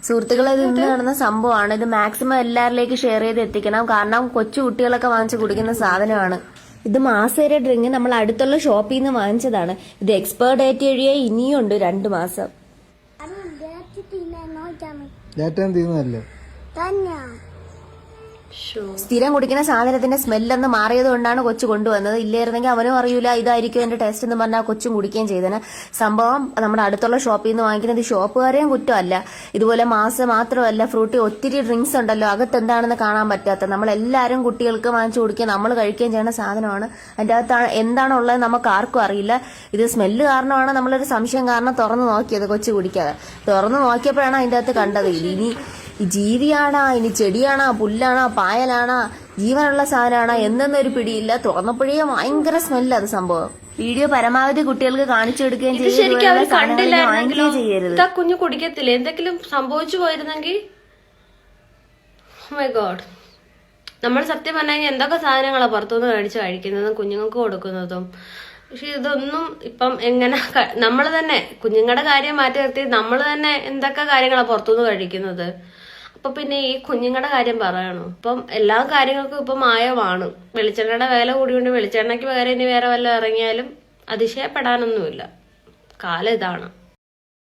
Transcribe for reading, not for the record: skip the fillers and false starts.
സുഹൃത്തുക്കളെ, ഇത് ഇന്ന് നടന്ന സംഭവമാണ്. ഇത് മാക്സിമം എല്ലാവരിലേക്ക് ഷെയർ ചെയ്ത് എത്തിക്കണം. കാരണം കൊച്ചു കുട്ടികളൊക്കെ വാങ്ങിച്ച് കുടിക്കുന്ന സാധനമാണ് ഇത്. മാസേര ഡ്രിങ്ക് നമ്മൾ അടുത്തുള്ള ഷോപ്പിൽ നിന്ന് വാങ്ങിച്ചതാണ്. ഇത് എക്സ്പയർ ഡേറ്റ് എഴുതിയ ഇനിയുണ്ട് 2 മാസം. സ്ഥിരം കുടിക്കുന്ന സാധനത്തിന്റെ സ്മെല്ലൊന്ന് മാറിയത് കൊണ്ടാണ് കൊച്ചു കൊണ്ടുവന്നത്. ഇല്ലായിരുന്നെങ്കിൽ അവനും അറിയില്ല ഇതായിരിക്കും എന്റെ ടേസ്റ്റ് എന്ന് പറഞ്ഞാൽ കൊച്ചും കുടിക്കുകയും ചെയ്തേനെ. സംഭവം നമ്മുടെ അടുത്തുള്ള ഷോപ്പിൽ നിന്ന് വാങ്ങിക്കുന്നത് ഷോപ്പുകാരെയും കുറ്റമല്ല. ഇതുപോലെ മാസം മാത്രമല്ല, ഫ്രൂട്ടി ഒത്തിരി ഡ്രിങ്ക്സ് ഉണ്ടല്ലോ, അകത്ത് എന്താണെന്ന് കാണാൻ പറ്റാത്ത. നമ്മളെല്ലാവരും കുട്ടികൾക്ക് വാങ്ങിച്ചു കുടിക്കുക, നമ്മൾ കഴിക്കുകയും ചെയ്യുന്ന സാധനമാണ്. അതിൻ്റെ അകത്ത് എന്താണുള്ളത് നമുക്ക് ആർക്കും അറിയില്ല. ഇത് സ്മെല്ല് കാരണമാണ് നമ്മളൊരു സംശയം കാരണം തുറന്നു നോക്കിയത്, കൊച്ചു കുടിക്കാതെ. തുറന്നു നോക്കിയപ്പോഴാണ് അതിൻ്റെ അകത്ത് കണ്ടത്. ഇനി ഈ ജീവിയാണോ, ഇനി ചെടിയാണോ, പുല്ലാണോ, പായലാണോ, ജീവനുള്ള സാധനമാണോ എന്നൊരു പിടിയില്ല. തുറന്നപ്പോഴേ ഭയങ്കര സ്മെല്ല് അത് സംഭവം. വീഡിയോ പരമാവധി കുട്ടികൾക്ക് കാണിച്ചു കൊടുക്കുകയും ചെയ്യരുത്. കുഞ്ഞു കുടിക്കത്തില്ല. എന്തെങ്കിലും സംഭവിച്ചു പോയിരുന്നെങ്കിൽ മൈ ഗോഡ്. നമ്മൾ സത്യം പറഞ്ഞാൽ എന്തൊക്കെ സാധനങ്ങളാണ് പുറത്തുനിന്ന് മേടിച്ച് കഴിക്കുന്നതും കുഞ്ഞുങ്ങൾക്ക് കൊടുക്കുന്നതും. പക്ഷെ ഇതൊന്നും ഇപ്പം എങ്ങനെ നമ്മൾ തന്നെ കുഞ്ഞുങ്ങളുടെ കാര്യം മാറ്റി നിർത്തി നമ്മൾ തന്നെ എന്തൊക്കെ കാര്യങ്ങളാണ് പുറത്തുനിന്ന് കഴിക്കുന്നത്. അപ്പൊ പിന്നെ ഈ കുഞ്ഞുങ്ങളുടെ കാര്യം പറയണോ? ഇപ്പം എല്ലാ കാര്യങ്ങൾക്കും ഇപ്പം മായമാണ്. വെളിച്ചെണ്ണയുടെ വില കൂടിയുണ്ട്. വെളിച്ചെണ്ണയ്ക്ക് പകരം ഇനി വേറെ വല്ലതും ഇറങ്ങിയാലും അതിശയപ്പെടാനൊന്നുമില്ല. കാലം ഇതാണ്.